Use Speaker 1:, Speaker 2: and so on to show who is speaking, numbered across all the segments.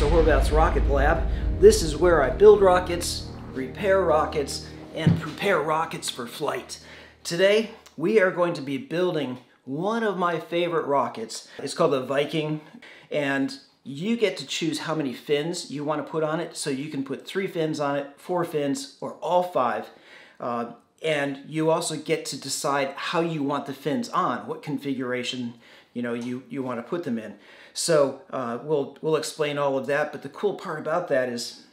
Speaker 1: to Horvath's Rocket Lab. This is where I build rockets, repair rockets, and prepare rockets for flight. Today, we are going to be building one of my favorite rockets. It's called the Viking, and you get to choose how many fins you want to put on it. So you can put 3 fins on it, 4 fins, or all 5. And you also get to decide how you want the fins on, what configuration you want to put them in. So we'll explain all of that, but the cool part about that is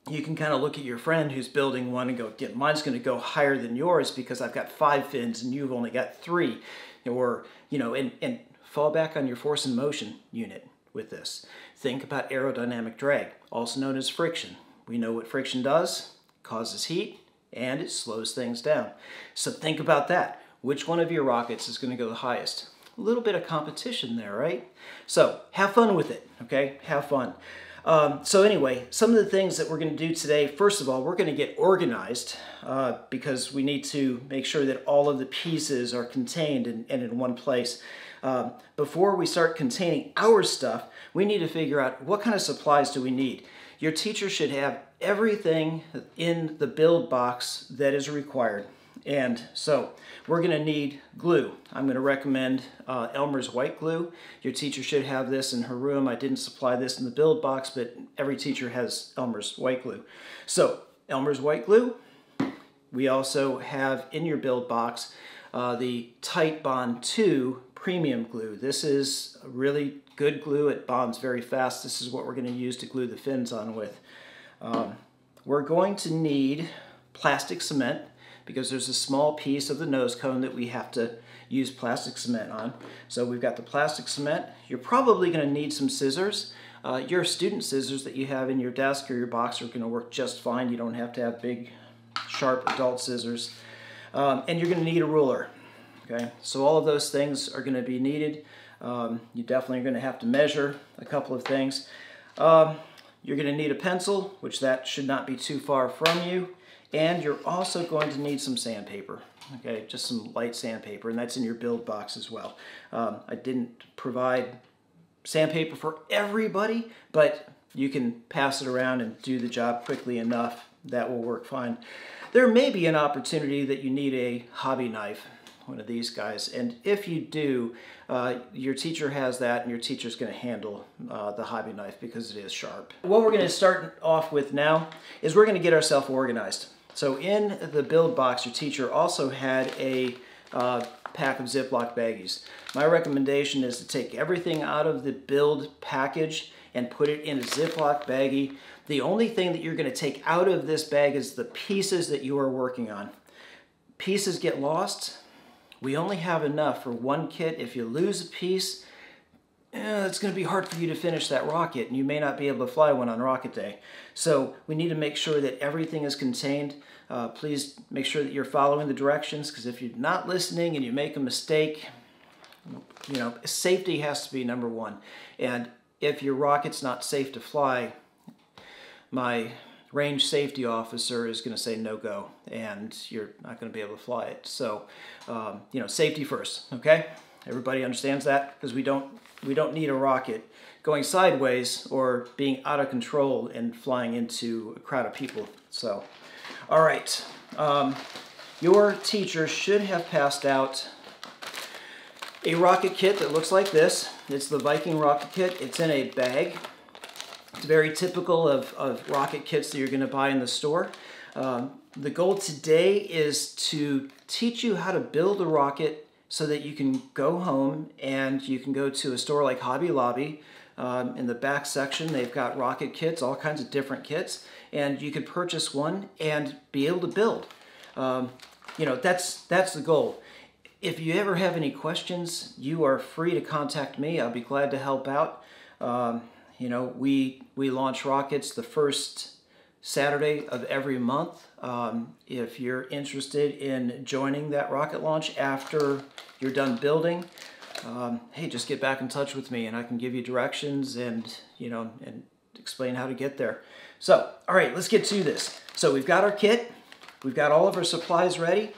Speaker 1: you can kind of look at your friend who's building one and go, yeah, mine's going to go higher than yours because I've got 5 fins and you've only got 3. Or, and fall back on your force and motion unit with this. Think about aerodynamic drag, also known as friction. We know what friction does, causes heat, and it slows things down. So think about that. Which one of your rockets is going to go the highest? A little bit of competition there, right? So have fun with it, okay? Have fun. So anyway, some of the things that we're going to do today, first of all, we're going to get organized because we need to make sure that all of the pieces are contained and in one place. Before we start containing our stuff, we need to figure out what kind of supplies do we need. Your teacher should have everything in the build box that is required. And so we're going to need glue. I'm going to recommend Elmer's white glue. Your teacher should have this in her room. I didn't supply this in the build box, but every teacher has Elmer's white glue. So Elmer's white glue. We also have in your build box the Tight Bond 2 premium glue. This is a really good glue. It bonds very fast. This is what we're going to use to glue the fins on with. We're going to need plastic cement because there's a small piece of the nose cone that we have to use plastic cement on. So we've got the plastic cement. You're probably going to need some scissors. Your student scissors that you have in your desk or your box are going to work just fine. You don't have to have big, sharp adult scissors. And you're going to need a ruler. Okay, so all of those things are going to be needed. You definitely are going to have to measure a couple of things. You're going to need a pencil, which that should not be too far from you. And you're also going to need some sandpaper, okay, just some light sandpaper, and that's in your build box as well. I didn't provide sandpaper for everybody, but you can pass it around and do the job quickly enough. That will work fine. There may be an opportunity that you need a hobby knife, one of these guys, and if you do, your teacher has that, and your teacher's going to handle the hobby knife because it is sharp. What we're going to start off with now is we're going to get ourselves organized. So in the build box, your teacher also had a pack of Ziploc baggies. My recommendation is to take everything out of the build package and put it in a Ziploc baggie. The only thing that you're going to take out of this bag is the pieces that you are working on. Pieces get lost. We only have enough for one kit. If you lose a piece, it's going to be hard for you to finish that rocket, and you may not be able to fly one on rocket day. So we need to make sure that everything is contained. Please make sure that you're following the directions, because if you're not listening and you make a mistake, safety has to be number one. And if your rocket's not safe to fly, my range safety officer is going to say no go, and you're not going to be able to fly it. So, safety first, okay? Everybody understands that, because we don't need a rocket going sideways or being out of control and flying into a crowd of people. So, all right. Your teacher should have passed out a rocket kit that looks like this. It's the Viking rocket kit. It's in a bag. It's very typical of rocket kits that you're going to buy in the store. The goal today is to teach you how to build a rocket so that you can go home and you can go to a store like Hobby Lobby. In the back section, they've got rocket kits, all kinds of different kits, and you could purchase one and be able to build. That's the goal. If you ever have any questions, you are free to contact me. I'll be glad to help out. We launch rockets the first Saturday of every month. If you're interested in joining that rocket launch after you're done building, hey, just get back in touch with me and I can give you directions and explain how to get there. So, all right, let's get to this. So we've got our kit, we've got all of our supplies ready,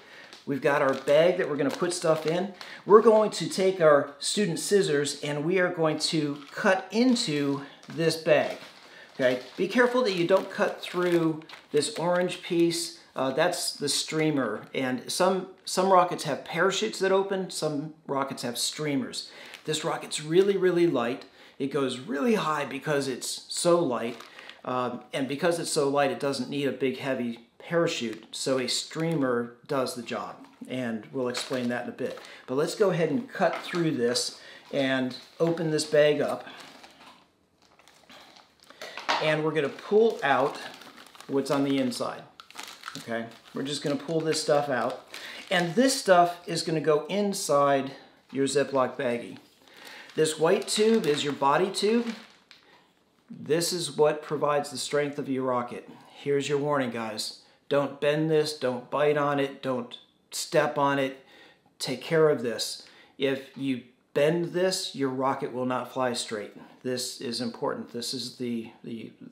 Speaker 1: we've got our bag that we're going to put stuff in. We're going to take our student scissors and we are going to cut into this bag. Okay, be careful that you don't cut through this orange piece. That's the streamer, and some rockets have parachutes that open, some rockets have streamers. This rocket's really, really light. It goes really high because it's so light, and because it's so light, it doesn't need a big, heavy parachute, so a streamer does the job, and we'll explain that in a bit. But let's go ahead and cut through this and open this bag up. And we're going to pull out what's on the inside. Okay, we're just going to pull this stuff out. And this stuff is going to go inside your Ziploc baggie. This white tube is your body tube. This is what provides the strength of your rocket. Here's your warning, guys. Don't bend this, don't bite on it, don't step on it. Take care of this. If you bend this, your rocket will not fly straight. This is important. This is the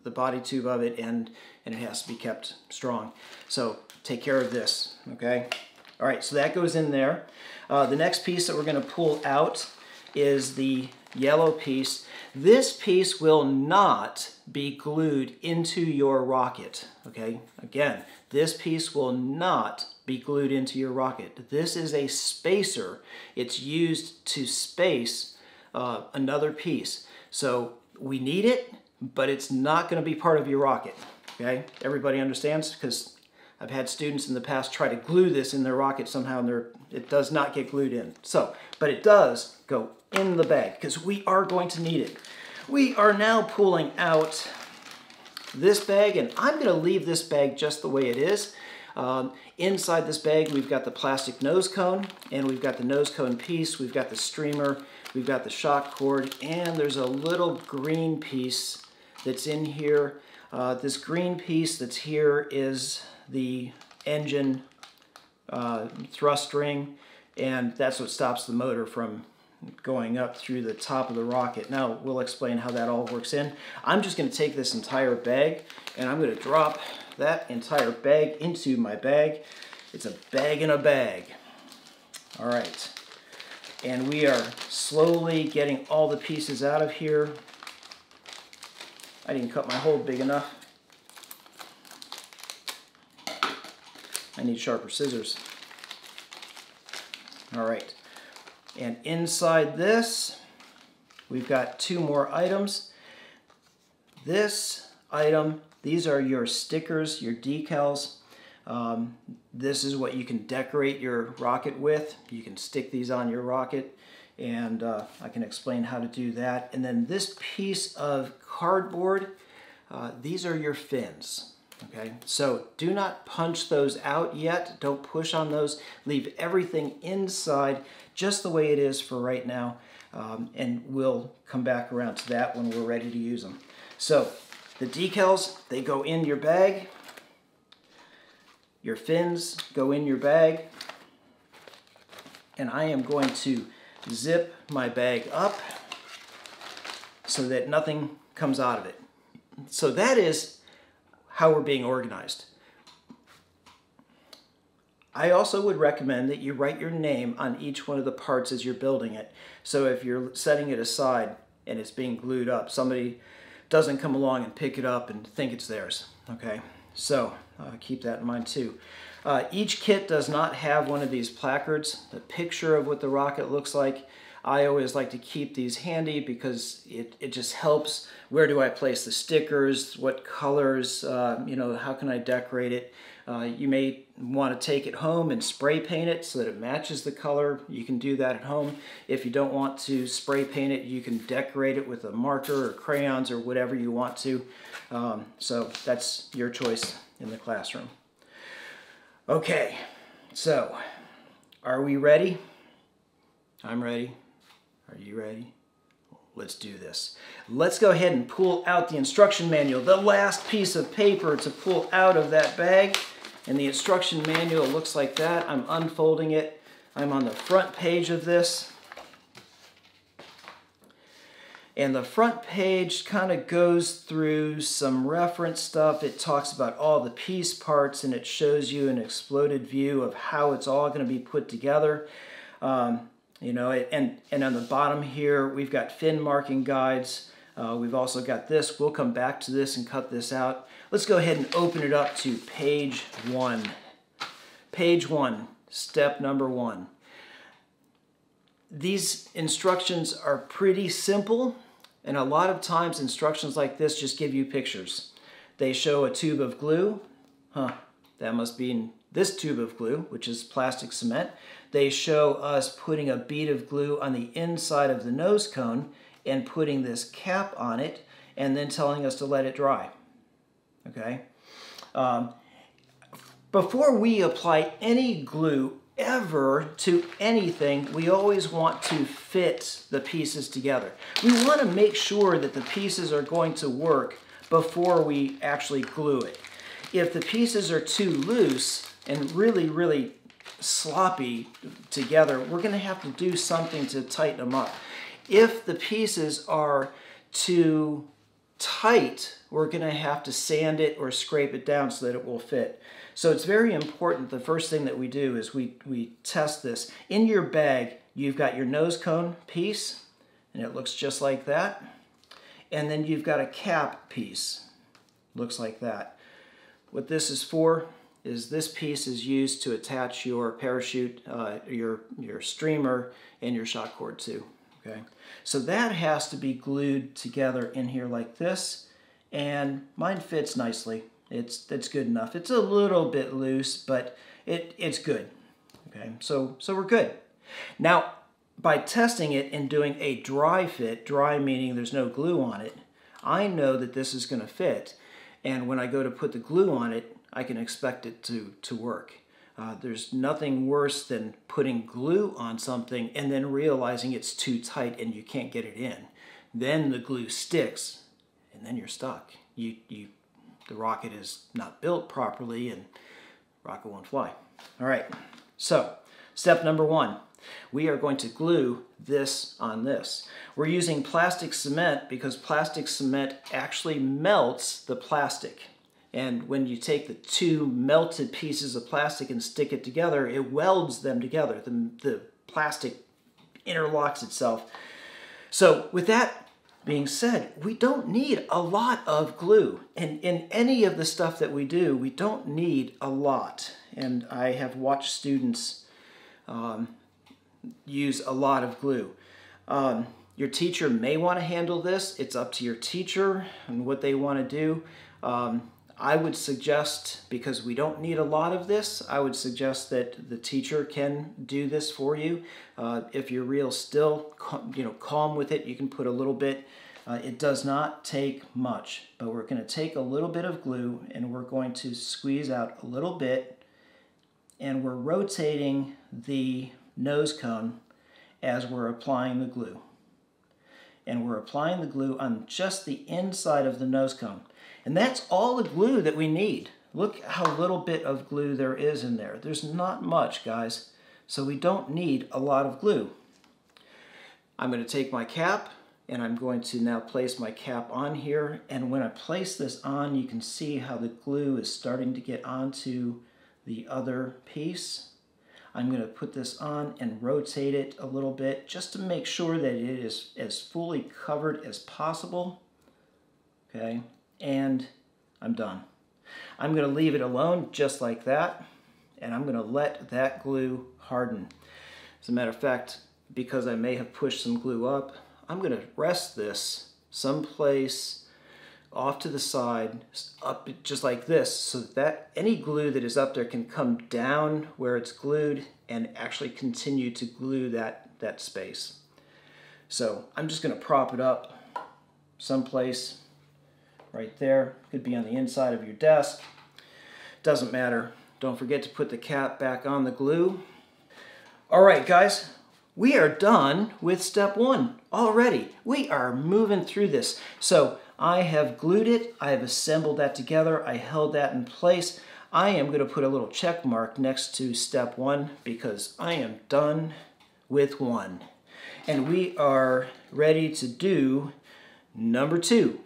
Speaker 1: body tube of it, and it has to be kept strong. So take care of this, okay? All right, so that goes in there. The next piece that we're going to pull out is the yellow piece. This piece will not be glued into your rocket, okay? Again, this piece will not be glued into your rocket. This is a spacer. It's used to space another piece. So we need it, but it's not going to be part of your rocket, okay? Everybody understands? Because I've had students in the past try to glue this in their rocket somehow, and it does not get glued in. So, but it does go in the bag because we are going to need it. We are now pulling out this bag, and I'm going to leave this bag just the way it is. Inside this bag, we've got the plastic nose cone, and we've got the nose cone piece, we've got the streamer, we've got the shock cord, and there's a little green piece that's in here. This green piece that's here is the engine thrust ring, and that's what stops the motor from going up through the top of the rocket. Now we'll explain how that all works in. I'm just going to take this entire bag and I'm going to drop that entire bag into my bag. It's a bag in a bag. All right, and we are slowly getting all the pieces out of here. I didn't cut my hole big enough. I need sharper scissors. All right. And inside this, we've got two more items. This item, these are your stickers, your decals. This is what you can decorate your rocket with. You can stick these on your rocket, and I can explain how to do that. And then this piece of cardboard, these are your fins. Okay, so do not punch those out yet. Don't push on those. Leave everything inside just the way it is for right now, and we'll come back around to that when we're ready to use them. So the decals, they go in your bag. Your fins go in your bag. And I am going to zip my bag up so that nothing comes out of it. So that is how we're being organized. I also would recommend that you write your name on each one of the parts as you're building it. So if you're setting it aside and it's being glued up, somebody doesn't come along and pick it up and think it's theirs. Okay, so keep that in mind too. Each kit does not have one of these placards, the picture of what the rocket looks like. I always like to keep these handy because it just helps. Where do I place the stickers? What colors? You know, how can I decorate it? You may want to take it home and spray paint it so that it matches the color. You can do that at home. If you don't want to spray paint it, you can decorate it with a marker or crayons or whatever you want to. So that's your choice in the classroom. Okay, so are we ready? I'm ready. Are you ready? Let's do this. Let's go ahead and pull out the instruction manual, the last piece of paper to pull out of that bag. And the instruction manual looks like that. I'm unfolding it. I'm on the front page of this. And the front page kind of goes through some reference stuff. It talks about all the piece parts, and it shows you an exploded view of how it's all going to be put together. You know, and on the bottom here, we've got fin marking guides. We've also got this. We'll come back to this and cut this out. Let's go ahead and open it up to page 1. Page 1, step number 1. These instructions are pretty simple, and a lot of times instructions like this just give you pictures. They show a tube of glue. That must be in this tube of glue, which is plastic cement. They show us putting a bead of glue on the inside of the nose cone and putting this cap on it, and then telling us to let it dry. Okay? Before we apply any glue ever to anything, we always want to fit the pieces together. We want to make sure that the pieces are going to work before we actually glue it. If the pieces are too loose and really, really sloppy together, we're going to have to do something to tighten them up. If the pieces are too tight, we're going to have to sand it or scrape it down so that it will fit. So it's very important. The first thing that we do is we test this. In your bag, you've got your nose cone piece, and it looks just like that. And then you've got a cap piece. Looks like that. What this is for is this piece is used to attach your parachute, your streamer, and your shock cord to. Okay, so that has to be glued together in here like this, and mine fits nicely. It's good enough. It's a little bit loose, but it's good. Okay, so we're good. Now, by testing it and doing a dry fit, dry meaning there's no glue on it, I know that this is going to fit, and when I go to put the glue on it, I can expect it to work. There's nothing worse than putting glue on something and then realizing it's too tight and you can't get it in. Then the glue sticks, and then you're stuck. The rocket is not built properly, and rocket won't fly. All right, so step number 1. We are going to glue this on this. We're using plastic cement because plastic cement actually melts the plastic. And when you take the two melted pieces of plastic and stick it together, it welds them together. The plastic interlocks itself. So with that being said, we don't need a lot of glue. And in any of the stuff that we do, we don't need a lot. And I have watched students use a lot of glue. Your teacher may want to handle this. It's up to your teacher and what they want to do. I would suggest, because we don't need a lot of this, I would suggest that the teacher can do this for you. If you're real still, calm with it, you can put a little bit. It does not take much, but we're going to take a little bit of glue and we're going to squeeze out a little bit, and we're rotating the nose cone as we're applying the glue. And we're applying the glue on just the inside of the nose cone. And that's all the glue that we need. Look how little bit of glue there is in there. There's not much, guys. So we don't need a lot of glue. I'm going to take my cap and I'm going to now place my cap on here. And when I place this on, you can see how the glue is starting to get onto the other piece. I'm going to put this on and rotate it a little bit just to make sure that it is as fully covered as possible. Okay, and I'm done. I'm going to leave it alone just like that, and I'm going to let that glue harden. As a matter of fact, because I may have pushed some glue up, I'm going to rest this someplace off to the side, up just like this, so that any glue that is up there can come down where it's glued and actually continue to glue that space. So I'm just going to prop it up someplace right there. Could be on the inside of your desk. Doesn't matter. Don't forget to put the cap back on the glue. All right, guys. We are done with step 1 already. We are moving through this. So I have glued it. I have assembled that together. I held that in place. I am going to put a little check mark next to step 1 because I am done with 1. And we are ready to do number 2.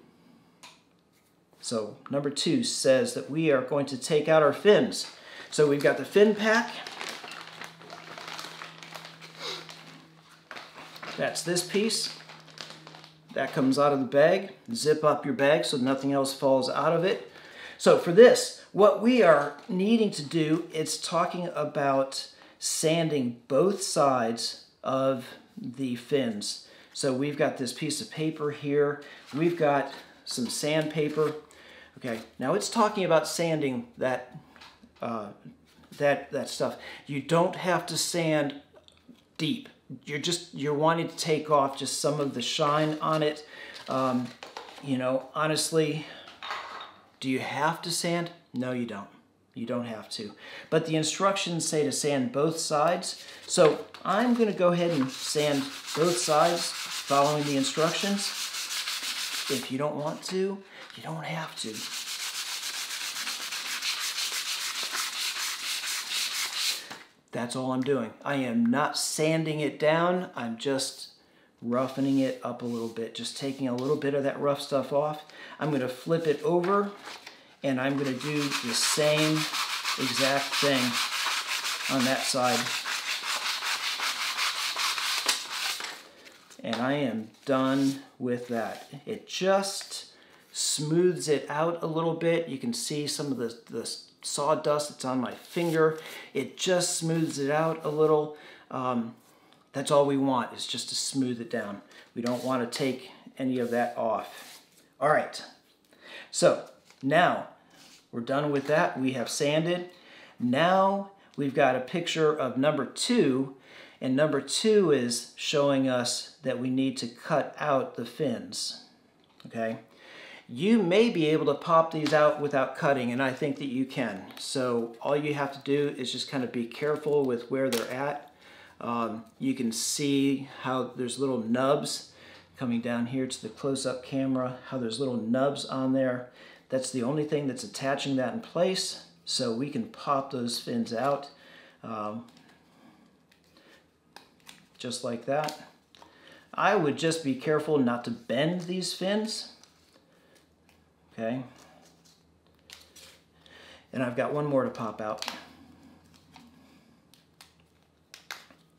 Speaker 1: So number 2 says that we are going to take out our fins. So we've got the fin pack. That's this piece. that comes out of the bag. Zip up your bag so nothing else falls out of it. So for this, what we are needing to do is talking about sanding both sides of the fins. So we've got this piece of paper here. We've got some sandpaper. Okay, now it's talking about sanding that that stuff. You don't have to sand deep. You're wanting to take off just some of the shine on it. You know, honestly, do you have to sand? No, you don't. You don't have to. But the instructions say to sand both sides. So I'm going to go ahead and sand both sides following the instructions. If you don't want to, you don't have to. That's all I'm doing. I am not sanding it down. I'm just roughening it up a little bit, just taking a little bit of that rough stuff off. I'm going to flip it over, and I'm going to do the same exact thing on that side. And I am done with that. It just smooths it out a little bit. You can see some of the sawdust that's on my finger. It just smooths it out a little. That's all we want, is just to smooth it down. We don't want to take any of that off. All right, so now we're done with that. We have sanded. Now we've got a picture of number 2, and number 2 is showing us that we need to cut out the fins, okay? You may be able to pop these out without cutting, and I think that you can. So all you have to do is just kind of be careful with where they're at. You can see how there's little nubs coming down here to the close-up camera, how there's little nubs on there. That's the only thing that's attaching that in place, so we can pop those fins out just like that. I would just be careful not to bend these fins. Okay, and I've got one more to pop out.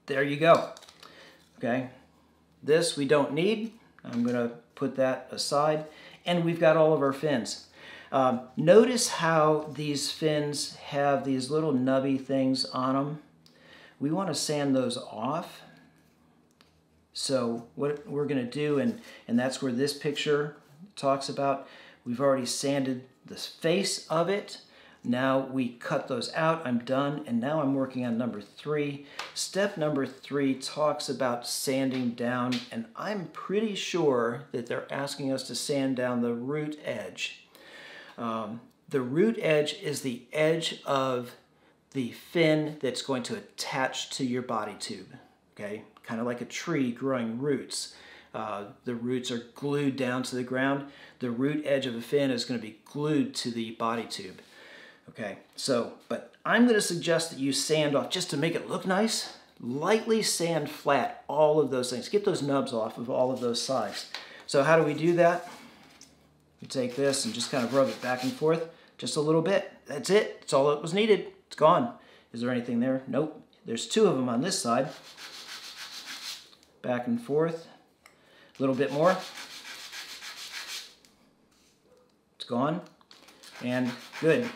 Speaker 1: There you go. Okay, this we don't need. I'm gonna put that aside, and we've got all of our fins. Notice how these fins have these little nubby things on them. We want to sand those off. So what we're gonna do, and that's where this picture talks about, we've already sanded the face of it. Now we cut those out. I'm done, and now I'm working on number 3. Step number 3 talks about sanding down, and I'm pretty sure that they're asking us to sand down the root edge. The root edge is the edge of the fin that's going to attach to your body tube, okay? Kind of like a tree growing roots. The roots are glued down to the ground. The root edge of a fin is going to be glued to the body tube. Okay, so, but I'm going to suggest that you sand off, just to make it look nice, lightly sand flat all of those things. Get those nubs off of all of those sides. So how do we do that? We take this and just kind of rub it back and forth just a little bit. That's it. That's all that was needed. It's gone. Is there anything there? Nope. There's 2 of them on this side. Back and forth. A little bit more. It's gone. And good.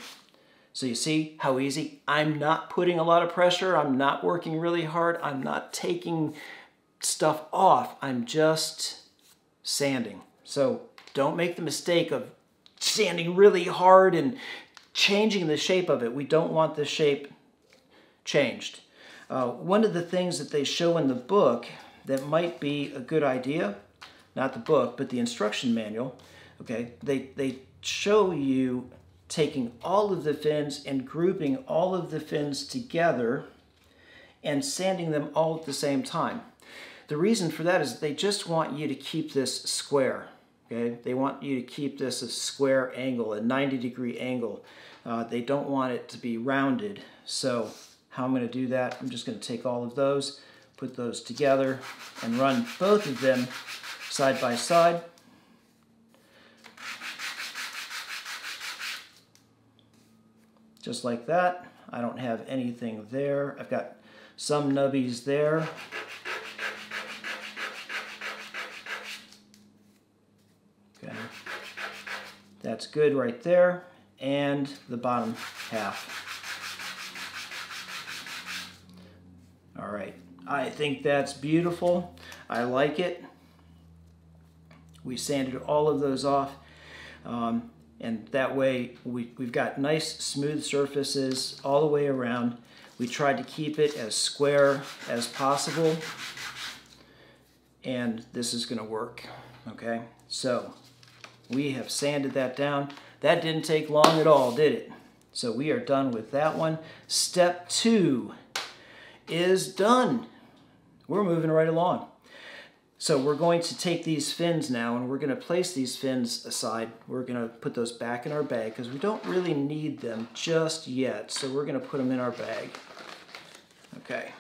Speaker 1: So you see how easy? I'm not putting a lot of pressure. I'm not working really hard. I'm not taking stuff off. I'm just sanding. So don't make the mistake of sanding really hard and changing the shape of it. We don't want the shape changed. One of the things that they show in the book that might be a good idea, not the book, but the instruction manual, okay, they show you taking all of the fins and grouping all of the fins together and sanding them all at the same time. The reason for that is they just want you to keep this square. Okay? They want you to keep this a square angle, a 90-degree angle. They don't want it to be rounded. So how I'm going to do that, I'm just going to take all of those, put those together, and run both of them side by side. Just like that. I don't have anything there. I've got some nubbies there. Okay. That's good right there. And the bottom half. All right. I think that's beautiful. I like it. We sanded all of those off. And that way we've got nice smooth surfaces all the way around. We tried to keep it as square as possible. And this is going to work. Okay. So we have sanded that down. That didn't take long at all, did it? So we are done with that one. Step 2 is done. We're moving right along. So we're going to take these fins now and we're going to place these fins aside. We're going to put those back in our bag because we don't really need them just yet. So we're going to put them in our bag. Okay.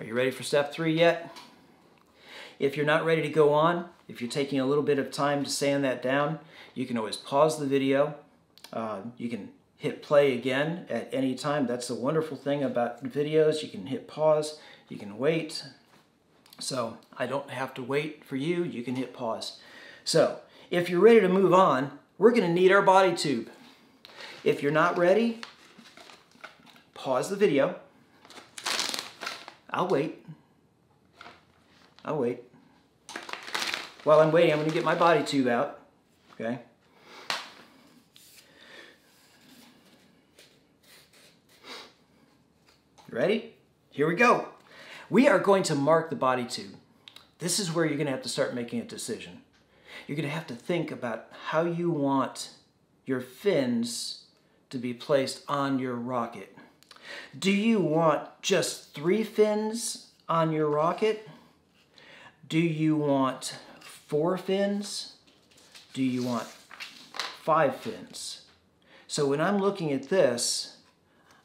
Speaker 1: Are you ready for step 3 yet? If you're not ready to go on, if you're taking a little bit of time to sand that down, you can always pause the video. You can hit play again at any time. That's the wonderful thing about videos. You can hit pause, you can wait. So I don't have to wait for you. You can hit pause. So if you're ready to move on, we're going to need our body tube. If you're not ready, pause the video. I'll wait. I'll wait. While I'm waiting, I'm going to get my body tube out. Okay. Ready? Here we go. We are going to mark the body tube. This is where you're going to have to start making a decision. You're going to have to think about how you want your fins to be placed on your rocket. Do you want just 3 fins on your rocket? Do you want 4 fins? Do you want 5 fins? So when I'm looking at this,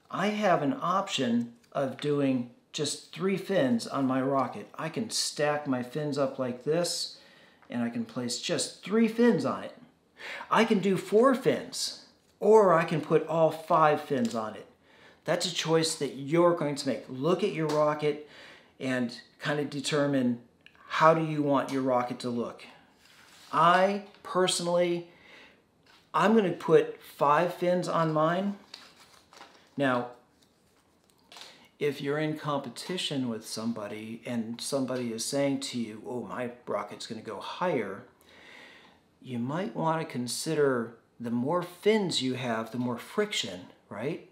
Speaker 1: I have an option of doing just 3 fins on my rocket. I can stack my fins up like this, and I can place just 3 fins on it. I can do 4 fins, or I can put all 5 fins on it. That's a choice that you're going to make. Look at your rocket and kind of determine how do you want your rocket to look. I personally, I'm going to put 5 fins on mine. Now, if you're in competition with somebody and somebody is saying to you, oh, my rocket's going to go higher, you might want to consider the more fins you have, the more friction, right?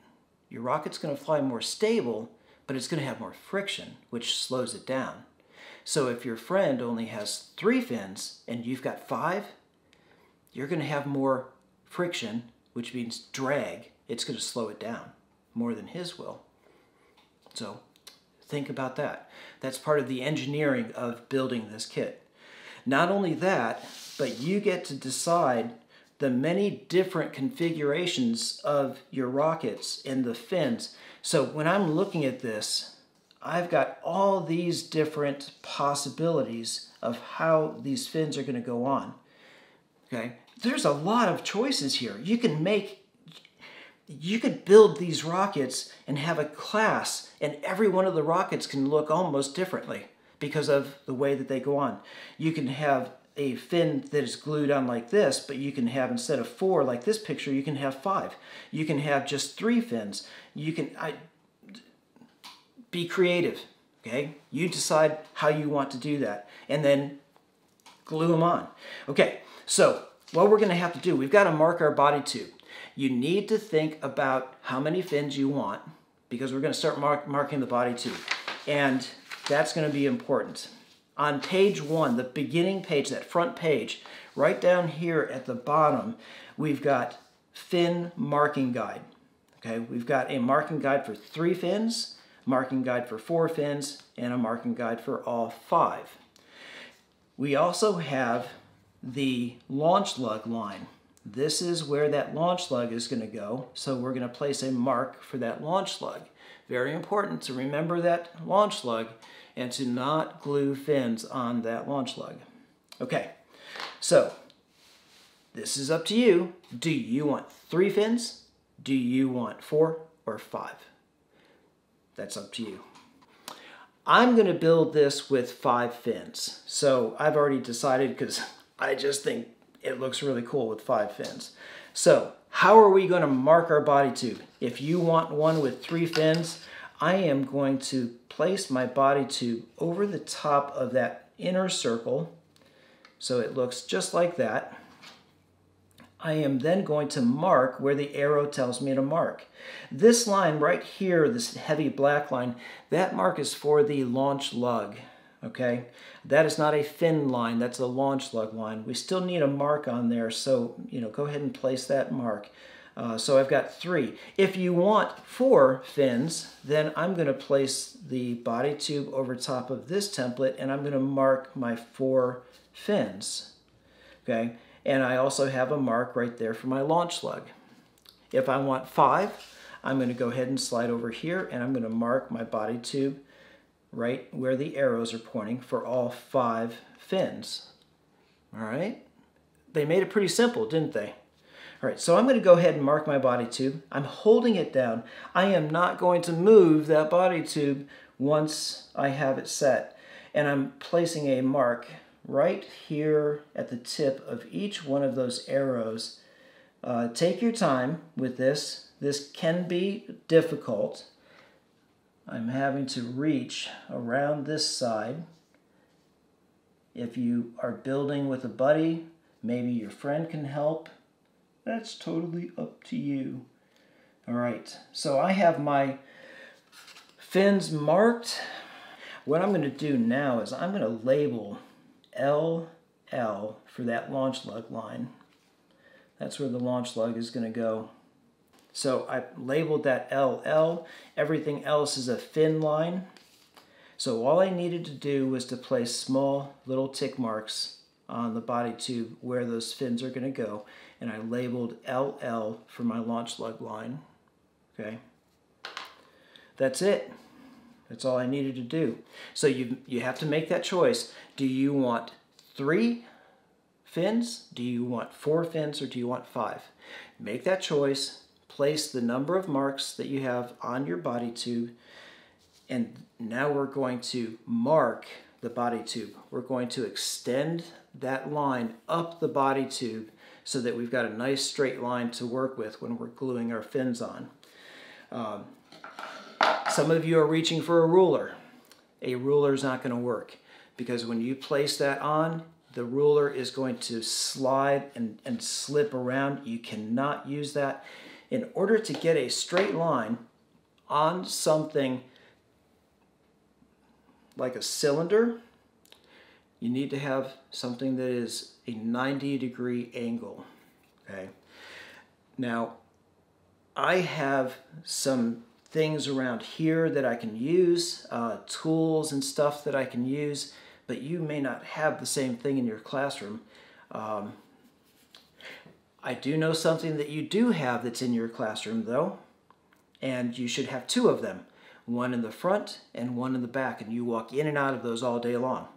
Speaker 1: Your rocket's going to fly more stable, but it's going to have more friction, which slows it down. So if your friend only has 3 fins and you've got 5, you're going to have more friction, which means drag. It's going to slow it down more than his will. So think about that. That's part of the engineering of building this kit. Not only that, but you get to decide the many different configurations of your rockets and the fins. So when I'm looking at this, I've got all these different possibilities of how these fins are going to go on. Okay, there's a lot of choices here. You could build these rockets and have a class, and every one of the rockets can look almost differently because of the way that they go on. You can have a fin that is glued on like this, but you can have, instead of 4 like this picture, you can have 5. You can have just 3 fins. You can be creative, okay? You decide how you want to do that, and then glue them on. Okay, so what we're going to have to do, we've got to mark our body tube. You need to think about how many fins you want, because we're going to start marking the body tube, and that's going to be important. On page 1, the beginning page, that front page, right down here at the bottom, we've got fin marking guide. Okay, we've got a marking guide for 3 fins, marking guide for 4 fins, and a marking guide for all 5. We also have the launch lug line. This is where that launch lug is going to go, so we're going to place a mark for that launch lug. Very important to remember that launch lug and to not glue fins on that launch lug. Okay, so this is up to you. Do you want 3 fins? Do you want 4 or 5? That's up to you. I'm going to build this with 5 fins. So I've already decided because I just think it looks really cool with 5 fins. So how are we going to mark our body tube? If you want one with 3 fins, I am going to place my body tube over the top of that inner circle so it looks just like that. I am then going to mark where the arrow tells me to mark. This line right here, this heavy black line, that mark is for the launch lug, okay? That is not a fin line, that's a launch lug line. We still need a mark on there, so go ahead and place that mark. So I've got 3. If you want 4 fins, then I'm going to place the body tube over top of this template and I'm going to mark my 4 fins, okay? And I also have a mark right there for my launch lug. If I want 5, I'm going to go ahead and slide over here and I'm going to mark my body tube right where the arrows are pointing for all 5 fins. All right? They made it pretty simple, didn't they? All right, so I'm going to go ahead and mark my body tube. I'm holding it down. I am not going to move that body tube once I have it set. And I'm placing a mark right here at the tip of each one of those arrows. Take your time with this. This can be difficult. I'm having to reach around this side. If you are building with a buddy, maybe your friend can help. That's totally up to you. All right, so I have my fins marked. What I'm going to do now is I'm going to label LL for that launch lug line. That's where the launch lug is going to go. So I labeled that LL. Everything else is a fin line. So all I needed to do was to place small little tick marks on the body tube where those fins are going to go. And I labeled LL for my launch lug line. Okay. That's it. That's all I needed to do. So you have to make that choice. Do you want 3 fins? Do you want 4 fins? Or do you want 5? Make that choice. Place the number of marks that you have on your body tube. And now we're going to mark the body tube. We're going to extend that line up the body tube so that we've got a nice straight line to work with when we're gluing our fins on. Some of you are reaching for a ruler. A ruler is not going to work because when you place that on, the ruler is going to slide and slip around. You cannot use that. In order to get a straight line on something like a cylinder, you need to have something that is a 90-degree angle. Okay. Now, I have some things around here that I can use, tools and stuff that I can use, but you may not have the same thing in your classroom. I do know something that you do have that's in your classroom though, and you should have 2 of them. One in the front and one in the back, and you walk in and out of those all day long.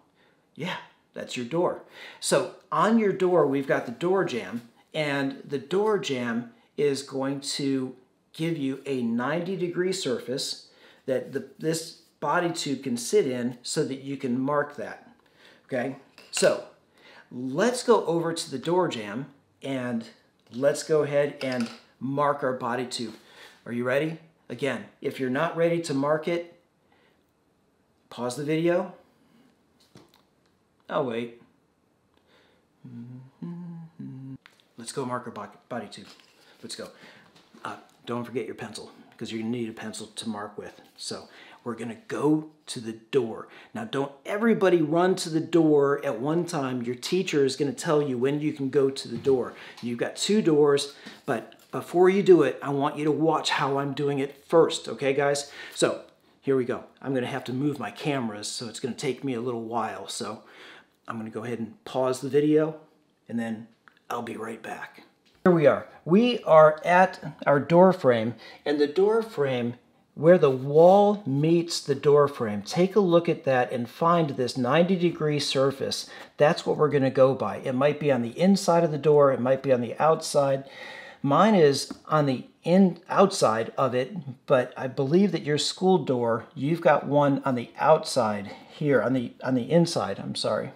Speaker 1: Yeah, that's your door. So on your door, we've got the door jamb, and the door jamb is going to give you a 90-degree surface that this body tube can sit in so that you can mark that. Okay, so let's go over to the door jamb and let's go ahead and mark our body tube. Are you ready? Again, if you're not ready to mark it, pause the video. I'll wait. Let's go mark our body tube. Let's go. Don't forget your pencil because you're going to need a pencil to mark with. So we're going to go to the door. Now don't everybody run to the door at one time. Your teacher is going to tell you when you can go to the door. You've got 2 doors, but before you do it, I want you to watch how I'm doing it first, okay guys? So here we go. I'm going to have to move my cameras, so it's going to take me a little while. So I'm going to go ahead and pause the video, and then I'll be right back. Here we are. We are at our door frame, and the door frame, where the wall meets the door frame, take a look at that and find this 90-degree surface. That's what we're going to go by. It might be on the inside of the door, it might be on the outside. Mine is on the outside of it, but I believe that your school door, you've got one on the outside here, on the inside, I'm sorry.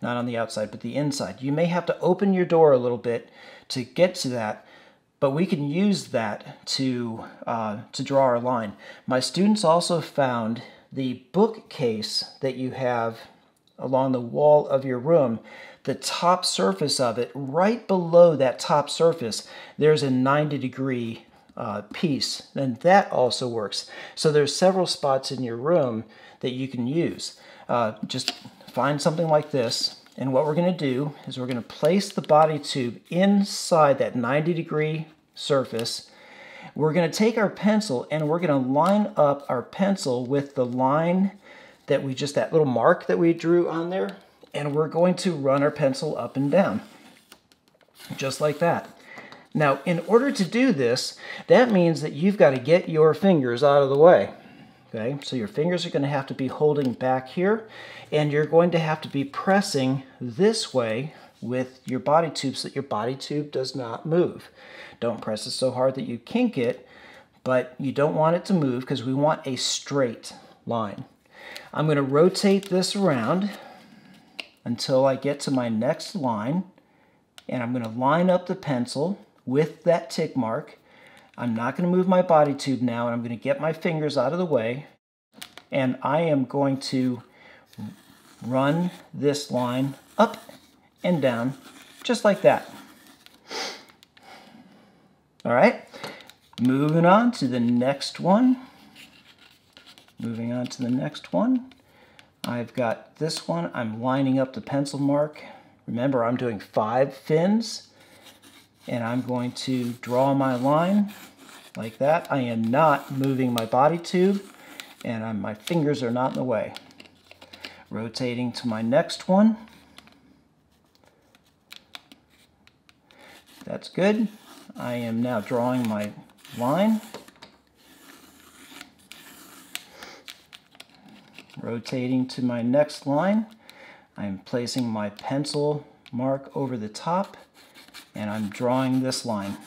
Speaker 1: Not on the outside, but the inside. You may have to open your door a little bit to get to that, but we can use that to draw our line. My students also found the bookcase that you have along the wall of your room. The top surface of it, right below that top surface, there's a 90-degree piece, and that also works. So there's several spots in your room that you can use. Just find something like this, and what we're going to do is we're going to place the body tube inside that 90-degree surface. We're going to take our pencil and we're going to line up our pencil with the line that that little mark that we drew on there, and we're going to run our pencil up and down, just like that. Now, in order to do this, that means that you've got to get your fingers out of the way. Okay, so your fingers are going to have to be holding back here, and you're going to have to be pressing this way with your body tube so that your body tube does not move. Don't press it so hard that you kink it, but you don't want it to move because we want a straight line. I'm going to rotate this around until I get to my next line, and I'm going to line up the pencil with that tick mark. I'm not going to move my body tube now, and I'm going to get my fingers out of the way, and I am going to run this line up and down just like that. All right, moving on to the next one. Moving on to the next one. I've got this one. I'm lining up the pencil mark. Remember, I'm doing 5 fins, and I'm going to draw my line like that. I am not moving my body tube, and my fingers are not in the way. Rotating to my next one. That's good. I am now drawing my line. Rotating to my next line. I'm placing my pencil mark over the top, and I'm drawing this line.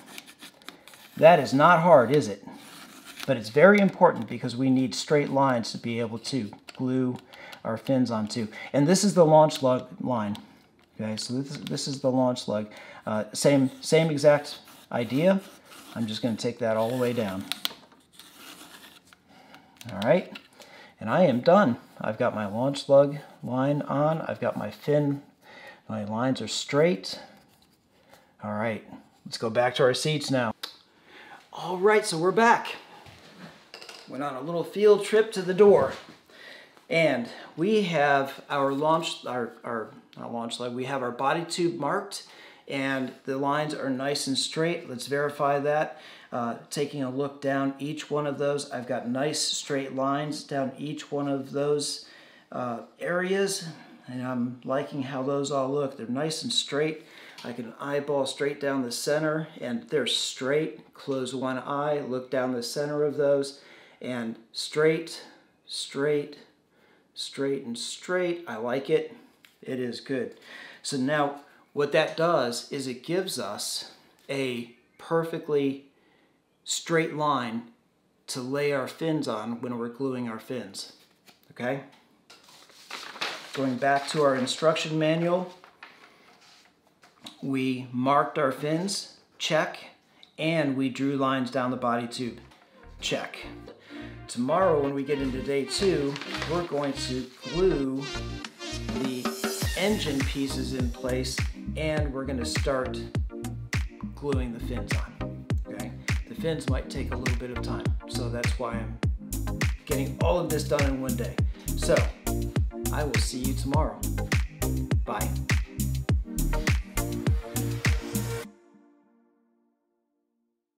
Speaker 1: That is not hard, is it? But it's very important because we need straight lines to be able to glue our fins onto. And this is the launch lug line. Okay, so this is the launch lug. Same exact idea. I'm just going to take that all the way down. All right, and I am done. I've got my launch lug line on. I've got my fin. My lines are straight. All right, let's go back to our seats now. All right, so we're back. Went on a little field trip to the door, and we have our not launch lug. We have our body tube marked, and the lines are nice and straight. Let's verify that. Taking a look down each one of those, I've got nice straight lines down each one of those areas, and I'm liking how those all look. They're nice and straight. I can eyeball straight down the center, and they're straight. Close one eye, look down the center of those, and straight, straight, straight, and straight. I like it. It is good. So now what that does is it gives us a perfectly straight line to lay our fins on when we're gluing our fins. Okay? Going back to our instruction manual, we marked our fins, check, and we drew lines down the body tube, check. Tomorrow when we get into day 2, we're going to glue the engine pieces in place, and we're going to start gluing the fins on. Okay? The fins might take a little bit of time, so that's why I'm getting all of this done in one day. So I will see you tomorrow. Bye.